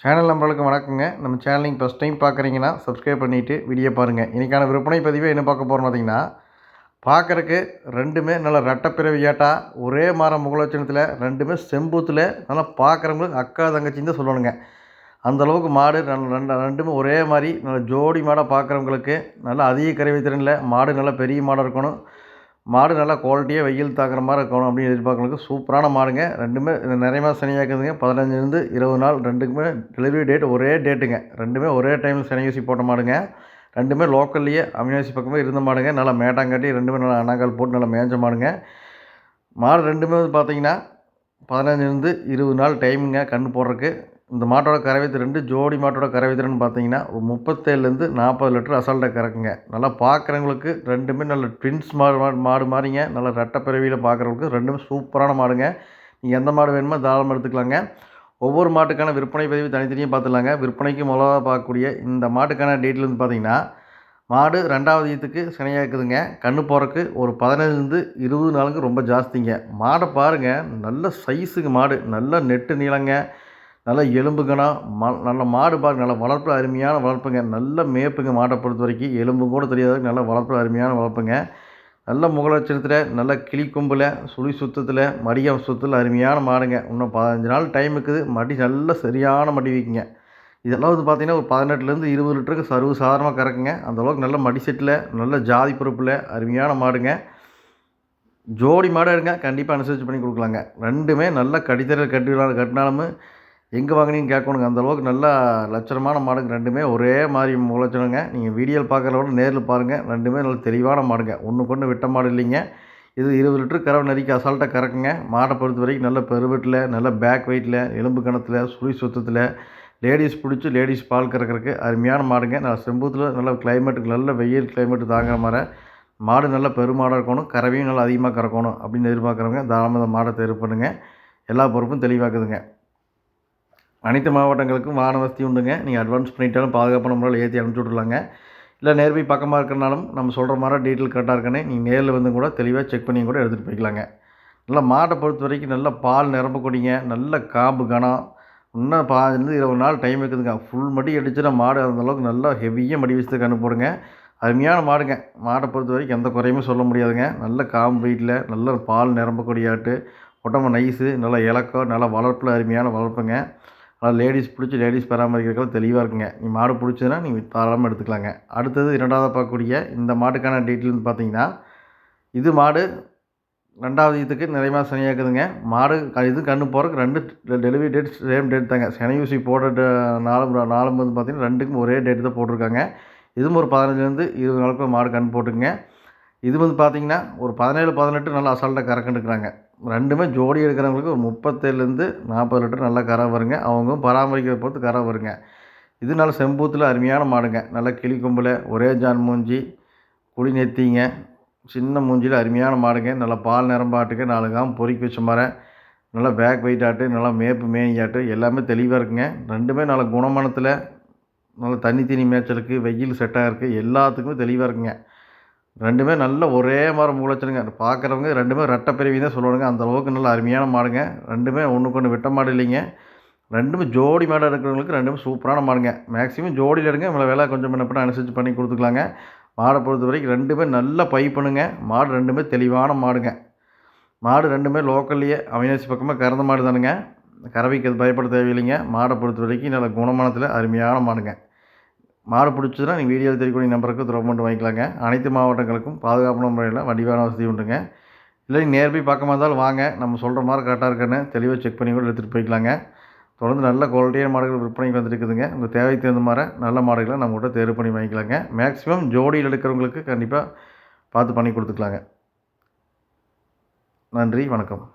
Channel நம்பர்களுக்கு வணக்கங்க. நம்ம channel நீங்கள் ஃபஸ்ட் டைம் பார்க்குறீங்கன்னா சப்ஸ்கிரைப் பண்ணிவிட்டு வீடியோ பாருங்கள். இன்றைக்கான விற்பனை பதிவை என்ன பார்க்க போகிறோம் பார்த்தீங்கன்னா, பார்க்குறக்கு ரெண்டுமே நல்ல ரெட்டைப்பிறவியாட்டா ஒரே மரம் முகலட்சணத்தில் ரெண்டுமே செம்பூத்தில் நல்லா பார்க்குறவங்களுக்கு அக்கா தங்கச்சின்னு தான் சொல்லணுங்க. அந்தளவுக்கு மாடு ரெண்டுமே ஒரே மாதிரி நல்ல ஜோடி மாடாக பார்க்குறவங்களுக்கு நல்லா அதிக கறவை திறனில் மாடு நல்லா பெரிய மாடாக இருக்கணும், மாடு நல்லா குவாலிட்டியாக வெயில் தாக்குற மாதிரி இருக்கணும் அப்படின்னு எதிர்பார்க்கறவங்களுக்கு சூப்பரான மாடுங்க. ரெண்டுமே நிறைய மாதம் சினையாக்குதுங்க. 15லேருந்து 20 நாள் ரெண்டுக்குமே டெலிவரி டேட் ஒரே டேட்டுங்க. ரெண்டுமே ஒரே டைமில் சினை ஊசி போட்ட மாடுங்க. ரெண்டுமே லோக்கல்லையே அவினாசி பக்கமே இருந்த மாடுங்க. நல்லா மேட்டாங்காட்டி ரெண்டுமே நல்லா அண்ணாங்கால் போட்டு நல்லா மேய்ஞ்ச மாடுங்க. மாடு ரெண்டுமே வந்து பார்த்தீங்கன்னா 15லேருந்து 20 நாள் டைமுங்க கன்று போடுறதுக்கு. இந்த மாட்டோட கறவைத்திறன் ரெண்டு ஜோடி மாட்டோட கறவைத்திறன் பார்த்தீங்கன்னா 37லேருந்து 40 லிட்டர் அசால்ட்டாக கறக்குங்க. நல்லா பார்க்குறவங்களுக்கு ரெண்டுமே நல்ல ட்வின்ஸ் மாடு மாதிரிங்க. நல்லா ரெட்டை பிறவியில் பார்க்குறவங்களுக்கு ரெண்டுமே சூப்பரான மாடுங்க. நீங்கள் எந்த மாடு வேணுமோ தாராளமாக எடுத்துக்கலாங்க. ஒவ்வொரு மாட்டுக்கான விற்பனை பதிவு தனித்தனியாக பார்த்துடலாங்க. விற்பனைக்கு முதலாக பார்க்கக்கூடிய இந்த மாட்டுக்கான டீட்டெயில் வந்து பார்த்தீங்கன்னா, மாடு 2வது ஈத்துக்கு சினையாக இருக்குதுங்க. கன்று போடுறக்கு ஒரு 15லேருந்து 20 நாளுக்கு ரொம்ப ஜாஸ்திங்க. மாடை பாருங்கள், நல்ல சைஸுக்கு மாடு, நல்ல நெட்டு நீளங்க, நல்ல எலும்பு கனம், நல்ல மாடு பாருங்க, நல்ல வளர்ப்பில் அருமையான வளர்ப்புங்க. நல்ல மேய்ப்புங்க. மாட்டை பொறுத்த வரைக்கும் எலும்பு கூட தெரியாத நல்ல வளர்ப்பில் அருமையான வளர்ப்புங்க. நல்ல முகலட்சணத்தில், நல்ல கிளி கொம்பில், சுழி சுத்தத்தில், மடியம் சுத்தத்தில் அருமையான மாடுங்க. இன்னும் 15 நாள் டைம் இருக்குது. மடி நல்ல சரியான மடி வைக்குங்க. இதெல்லாம் வந்து பார்த்திங்கன்னா ஒரு 18லேருந்து 20 லிட்டருக்கு சர்வ சாதாரணமாக கறக்குங்க. அந்தளவுக்கு நல்ல மடி செட்டில், நல்ல ஜாதி பொறுப்பில் அருமையான மாடுங்க. ஜோடி மாடு எடுங்க, கண்டிப்பாக அனுசரித்து பண்ணி கொடுக்கலாங்க. ரெண்டுமே நல்ல கடித்தரையில் கட்டினாலும் எங்கே வாங்கினீங்கன்னு கேட்கணுங்க. அந்தளவுக்கு நல்லா லட்சணமான மாடுங்க. ரெண்டுமே ஒரே மாதிரி முகலட்சணங்க. நீங்கள் வீடியோவில் பார்க்குறத விட நேரில் பாருங்கள். ரெண்டுமே நல்ல தெளிவான மாடுங்க. ஒன்றுக்கு ஒன்று விட்ட மாடு இல்லைங்க. இது 20 லிட்டர் கறவை நரிக்கு அசால்ட்டாக கறக்குங்க. மாடை பொறுத்த வரைக்கும் நல்ல பெருவெட்டில், நல்ல பேக் வெயிட்டில், எலும்பு கணத்தில், சுழி சுத்தத்தில், லேடிஸ் பிடிச்சி லேடிஸ் பால் கறக்கிறதுக்கு அருமையான மாடுங்க. நல்ல செம்பூத்தில் நல்ல கிளைமேட்டுக்கு, நல்ல வெயில் கிளைமேட்டு தாங்குற மாதிரி மாடு நல்ல பெருமாடாக இருக்கணும், கறவையும் நல்லா அதிகமாக கறக்கணும் அப்படின்னு எதிர்பார்க்குறவங்க தாராளமாக இந்த மாடை தேர்வு பண்ணுங்கள். எல்லா பொறுப்பும் தெளிவாக்குதுங்க. அனைத்து மாவட்டங்களுக்கும் வாகன வசதி உண்டுங்க. நீங்கள் அட்வான்ஸ் பண்ணிட்டாலும் பாதுகாப்பான முறையில் ஏற்றி அனுப்பிச்சி விட்ருலாங்க. இல்லை நேர்பை பக்கமாக இருக்கிறனாலும் நம்ம சொல்கிற மாதிரி டீட்டெயில் கரெக்டாக இருக்குன்னு நீங்கள் நேரில் வந்து கூட தெளிவாக செக் பண்ணி கூட எடுத்துகிட்டு போய்க்கலாங்க. நல்லா மாட்டை பொறுத்த வரைக்கும் நல்ல பால் நிரம்பக்கூடியங்க, நல்ல காம்பு கனம். இன்னும் 15லேருந்து 20 நாள் டைம் இருக்குதுங்க. ஃபுல் மடி அடிச்சுன்னா மாடு அந்தளவுக்கு நல்லா ஹெவியாக மடி வச்சு கன்று போடுங்க. அருமையான மாடுங்க. மாடை பொறுத்த வரைக்கும் எந்த குறையுமே சொல்ல முடியாதுங்க. நல்ல காம்பு வெயிட்டில், நல்ல பால் நிரம்பக்கூடிய ஆட்டு, உடம்பு நைஸு, நல்லா இலக்கம், நல்லா வளர்ப்பில் அருமையான வளர்ப்புங்க. அதனால் லேடிஸ் பிடிச்சி லேடிஸ் பராமரிக்கிறதுக்கு தெளிவாக இருக்குங்க. நீ மாடு பிடிச்சதுன்னா நீங்கள் தாராளமாக எடுத்துக்கலாங்க. அடுத்தது 2வதாக பார்க்கக்கூடிய இந்த மாட்டுக்கான டீட்டெயில் வந்து பார்த்தீங்கன்னா, இது மாடு 2வது ஈத்துக்கு நிறைய மாதம் சினையாக்குதுங்க. மாடு இது கன்று போகிறதுக்கு 2 டெலிவரி டேட் சேம் டேட் தாங்க. சினை ஊசி போடுற நாளும் வந்து பார்த்திங்கன்னா 2க்கும் ஒரே டேட்டு தான் போட்டிருக்காங்க. இதுவும் ஒரு 15லேருந்து 20 நாளுக்குள்ள மாடு கன்று போட்டுக்குங்க. இது வந்து பார்த்திங்கன்னா ஒரு 17, 18 நல்லா அசால்ட்டாக கறக்குன்னுருக்குறாங்க. ரெண்டுமே ஜோடி எடுக்கிறவங்களுக்கு ஒரு 37லேருந்து 40 லிட்டர் நல்லா கரை வருங்க. அவங்க பராமரிக்கிறத பொறுத்து கரை வருங்க. இது நல்ல செம்பூத்தில் அருமையான மாடுங்க. நல்லா கிளி கொம்பில், ஒரே ஜான் மூஞ்சி, குழி நெத்திங்க, சின்ன மூஞ்சியில் அருமையான மாடுங்க. நல்லா பால் நிரம்பாட்டுக்கு 4 காம்பு பொறிக்கி வச்ச மாதிரி, நல்லா பேக் வெயிட் ஆட்டு, நல்லா மேய்ப்பு மேய்யாட்டு எல்லாமே தெளிவாக இருக்குங்க. ரெண்டுமே நல்ல குணமானத்தில், நல்ல தண்ணி தீனி மேய்ச்சலுக்கு, வெயில் செட்டாக இருக்குது, எல்லாத்துக்குமே தெளிவாக இருக்குங்க. ரெண்டுமே நல்ல ஒரே மாதிரி முகலட்சணங்க. பார்க்குறவங்க ரெண்டுமே ரெட்டை பிறவி தான் சொல்லணுங்க. அந்தளவுக்கு நல்ல அருமையான மாடுங்க. ரெண்டுமே ஒன்றுக்கு ஒன்று விட்ட மாடு இல்லைங்க. ரெண்டுமே ஜோடி மாடாக இருக்கிறவங்களுக்கு ரெண்டுமே சூப்பரான மாடுங்க. மேக்ஸிமம் ஜோடியில் எடுங்க. இவ்வளோ விலை கொஞ்சம் முன்ன அனுசரித்து பண்ணி கொடுத்துக்கலாங்க. மாடை பொறுத்த வரைக்கும் ரெண்டுமே நல்ல பைப்புனுங்க. மாடு ரெண்டுமே தெளிவான மாடுங்க. மாடு ரெண்டுமே லோக்கல்லையே அவினாசி பக்கமாக கறந்த மாடு தானுங்க. கறவைக்கு அது பயப்பட தேவையில்லைங்க. மாடை பொறுத்த வரைக்கும் நல்ல குணமானத்தில் அருமையான மாடுங்க. மாடு பிடிச்சதுன்னா நீங்கள் வீடியோவில் தெரியக்கூடிய நம்பருக்கு தொடர்பு கொண்டு வாங்கிக்கலாங்க. அனைத்து மாவட்டங்களுக்கும் பாதுகாப்பான முறையில் வண்டிவான வசதி உண்டுங்க. இல்லை நீங்கள் நேர்போய் பக்கமாக இருந்தாலும் வாங்க, நம்ம சொல்கிற மாதிரி கரெக்டாக இருக்கான்னு தெளிவாக செக் பண்ணி கூட எடுத்துகிட்டு போய்க்கலாங்க. தொடர்ந்து நல்ல குவாலிட்டியான மாடுகள் விற்பனைக்கு வந்துருக்குதுங்க. உங்கள் தேவைக்கு தகுந்த மாதிரி நல்ல மாடுகளை நம்மகிட்ட தேர்வு பண்ணி வாங்கிக்கலாங்க. மேக்ஸிமம் ஜோடியில் எடுக்கிறவங்களுக்கு கண்டிப்பாக பார்த்து பண்ணி கொடுத்துக்கலாங்க. நன்றி, வணக்கம்.